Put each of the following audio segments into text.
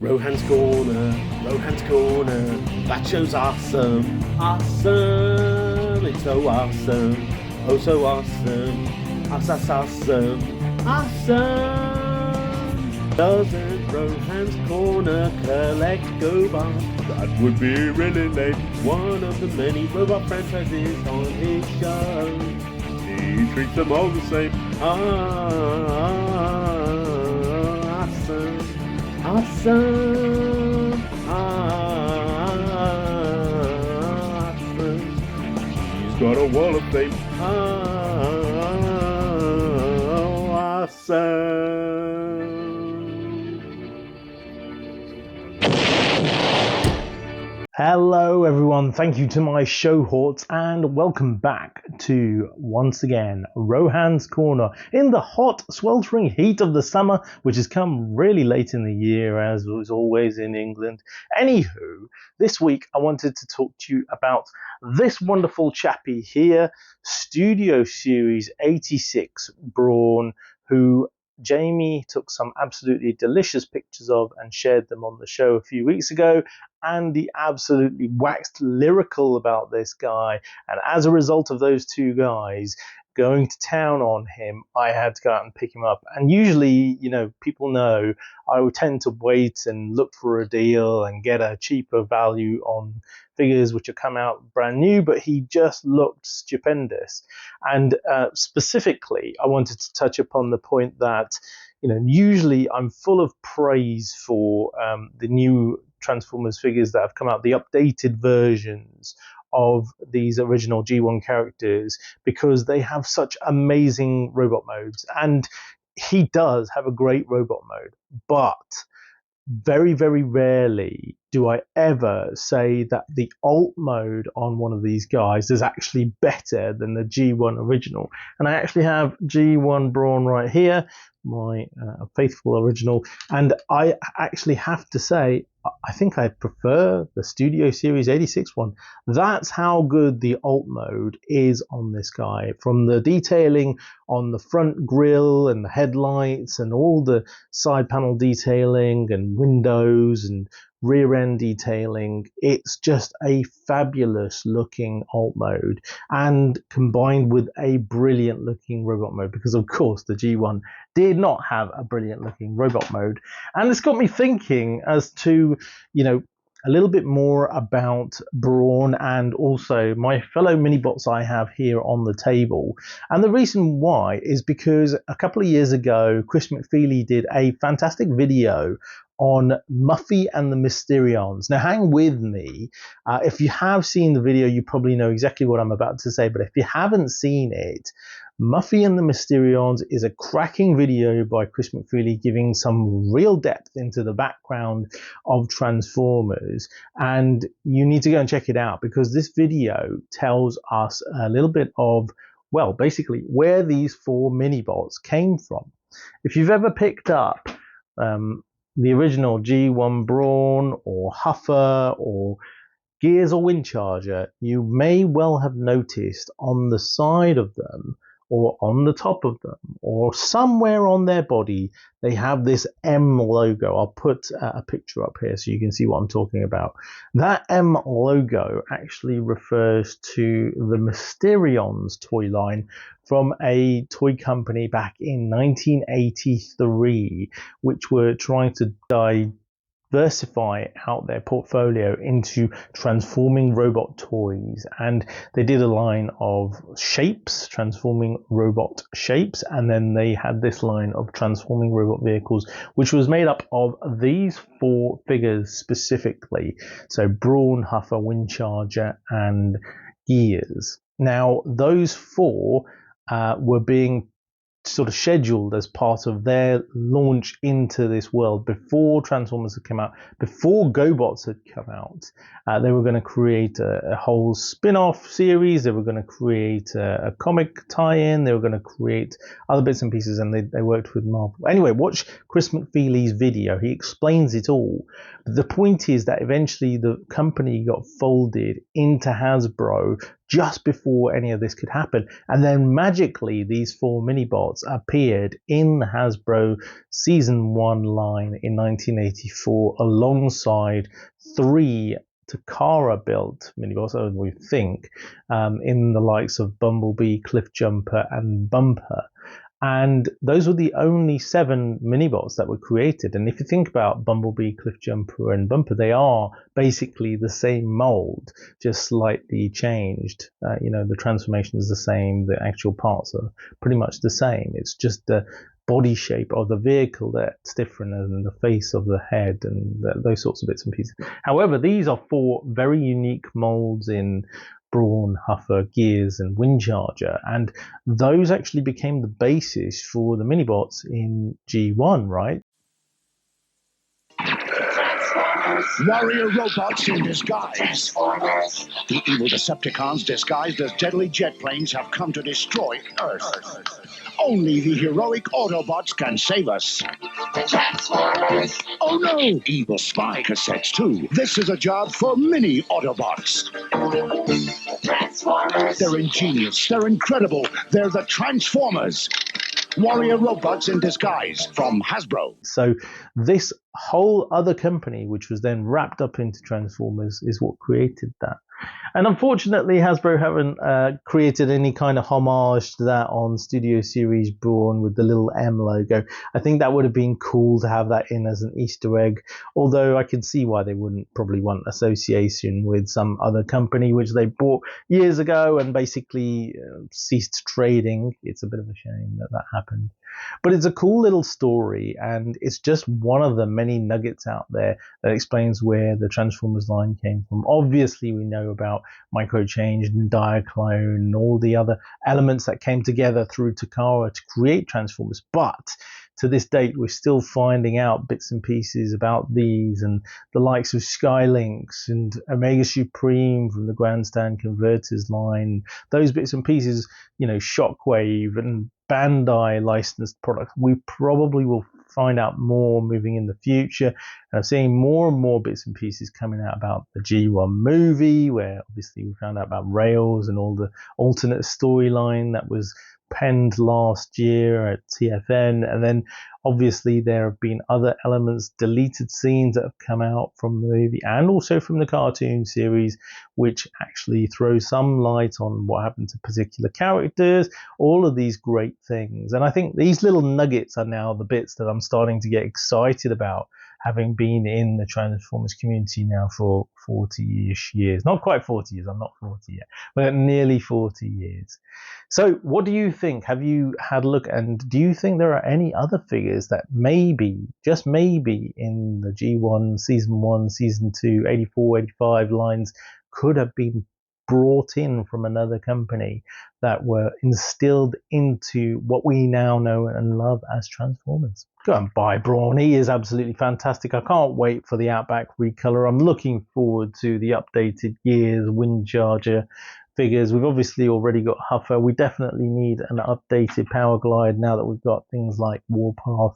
Rohan's Corner, Rohan's Corner. That show's awesome, awesome. It's so awesome, oh so awesome, awesome, awesome. Doesn't Rohan's Corner collect GoBots? That would be really lame. One of the many robot franchises on his show. He treats them all the same. Awesome. Awesome, awesome. He's got a wall of fame. Awesome. Hello everyone, thank you to my show horts and welcome back to, once again, Rohan's Corner in the hot, sweltering heat of the summer, which has come really late in the year, as was always in England. Anywho, this week I wanted to talk to you about this wonderful chappie here, Studio Series 86 Brawn, who Jamie took some absolutely delicious pictures of and shared them on the show a few weeks ago. Andy absolutely waxed lyrical about this guy, and as a result of those two guys going to town on him, I had to go out and pick him up. And usually, you know, people know I would tend to wait and look for a deal and get a cheaper value on figures which have come out brand new, but he just looked stupendous. And specifically, I wanted to touch upon the point that, you know, usually I'm full of praise for the new Transformers figures that have come out, the updated versions of these original G1 characters, because they have such amazing robot modes. And he does have a great robot mode, but very, very rarely do I ever say that the alt mode on one of these guys is actually better than the G1 original. And I actually have G1 Brawn right here, my faithful original, and I actually have to say I think I prefer the Studio Series 86 one. That's how good the alt mode is on this guy, from the detailing on the front grille and the headlights and all the side panel detailing and windows and rear end detailing. It's just a fabulous looking alt mode, and combined with a brilliant looking robot mode, because of course the G1 did not have a brilliant looking robot mode. And it's got me thinking as to, you know, a little bit more about Brawn and also my fellow minibots I have here on the table. And the reason why is because a couple of years ago, Chris McFeely did a fantastic video on Muffy and the Mysterians. Now, hang with me. If you have seen the video, you probably know exactly what I'm about to say. But if you haven't seen it, Muffy and the Mysterians is a cracking video by Chris McFeely, giving some real depth into the background of Transformers. And you need to go and check it out, because this video tells us a little bit of, well, basically where these four minibots came from. If you've ever picked up the original G1 Brawn or Huffer or Gears or Windcharger, you may well have noticed on the side of them or on the top of them or somewhere on their body, they have this M logo. I'll put a picture up here so you can see what I'm talking about. That M logo actually refers to the Mysterians toy line from a toy company back in 1983, which were trying to diversify out their portfolio into transforming robot toys. And they did a line of shapes, transforming robot shapes, and then they had this line of transforming robot vehicles, which was made up of these four figures specifically. So Brawn, Huffer, Windcharger, and Gears. Now, those four were being sort of scheduled as part of their launch into this world before Transformers had come out, before GoBots had come out. They were going to create a whole spin-off series. They were going to create a comic tie-in. They were going to create other bits and pieces, and they worked with Marvel. Anyway, watch Chris McFeely's video. He explains it all. But the point is that eventually the company got folded into Hasbro just before any of this could happen. And then magically, these 4 minibots appeared in the Hasbro Season 1 line in 1984 alongside 3 Takara-built minibots, we think, in the likes of Bumblebee, Cliffjumper, and Bumper. And those were the only 7 minibots that were created. And if you think about Bumblebee, Cliffjumper, and Bumper, they are basically the same mold, just slightly changed. The transformation is the same. The actual parts are pretty much the same. It's just the body shape of the vehicle that's different, and the face of the head, and those sorts of bits and pieces. However, these are 4 very unique molds in Brawn, Huffer, Gears, and Windcharger, and those actually became the basis for the minibots in G1, right? Warrior robots in disguise. The evil Decepticons disguised as deadly jet planes have come to destroy Earth. Only the heroic Autobots can save us. Oh no! Evil spy cassettes too. This is a job for mini Autobots. They're ingenious. They're incredible. They're the Transformers. Warrior robots in disguise from Hasbro. So this whole other company, which was then wrapped up into Transformers, is what created that. And unfortunately, Hasbro haven't created any kind of homage to that on Studio Series Brawn with the little M logo. I think that would have been cool to have that in as an Easter egg, although I can see why they wouldn't probably want association with some other company which they bought years ago and basically ceased trading. It's a bit of a shame that that happened. But it's a cool little story, and it's just one of the many nuggets out there that explains where the Transformers line came from. Obviously, we know about Microchange and Diaclone and all the other elements that came together through Takara to create Transformers, but to this date, we're still finding out bits and pieces about these, and the likes of Skylinks and Omega Supreme from the Grandstand Converters line. Those bits and pieces, Shockwave and Bandai licensed products. We probably will find out more moving in the future. And I'm seeing more and more bits and pieces coming out about the G1 movie, where obviously we found out about Rails and all the alternate storyline that was penned last year at TFN, and then obviously there have been other elements, deleted scenes that have come out from the movie and also from the cartoon series, which actually throw some light on what happened to particular characters, all of these great things. And I think these little nuggets are now the bits that I'm starting to get excited about, having been in the Transformers community now for 40-ish years. Not quite 40 years, I'm not 40 yet, but nearly 40 years. So what do you think? Have you had a look, and do you think there are any other figures that maybe, just maybe, in the G1, Season 1, Season 2, 84, 85 lines could have been brought in from another company that were instilled into what we now know and love as Transformers? Go and buy Brawn. He is absolutely fantastic. I can't wait for the Outback recolor. I'm looking forward to the updated Gears, Windcharger figures. We've obviously already got Huffer. We definitely need an updated Power Glide now that we've got things like Warpath.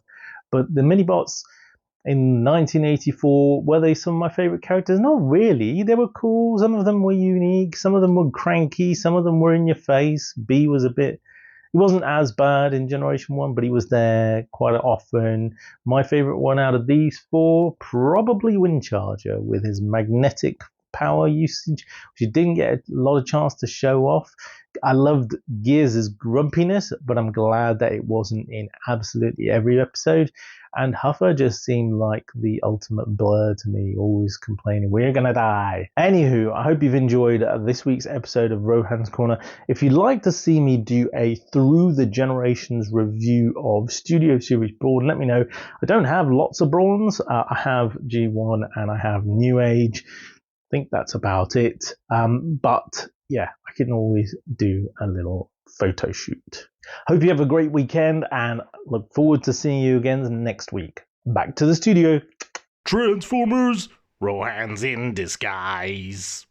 But the minibots in 1984, were they some of my favorite characters? Not really. They were cool. Some of them were unique. Some of them were cranky. Some of them were in your face. B was he wasn't as bad in Generation 1, but he was there quite often. My favorite one out of these 4, probably Windcharger, with his magnetic power usage, which he didn't get a lot of chance to show off. I loved Gears' grumpiness, but I'm glad that it wasn't in absolutely every episode. And Huffer just seemed like the ultimate blur to me, always complaining, we're gonna die. Anywho, I hope you've enjoyed this week's episode of Rohan's Corner. If you'd like to see me do a Through the Generations review of Studio Series Brawn, let me know. I don't have lots of Brawns. I have G1 and I have New Age. I think that's about it. But yeah, I can always do a little photo shoot. Hope you have a great weekend and look forward to seeing you again next week. Back to the studio. Transformers, Rohan's in disguise.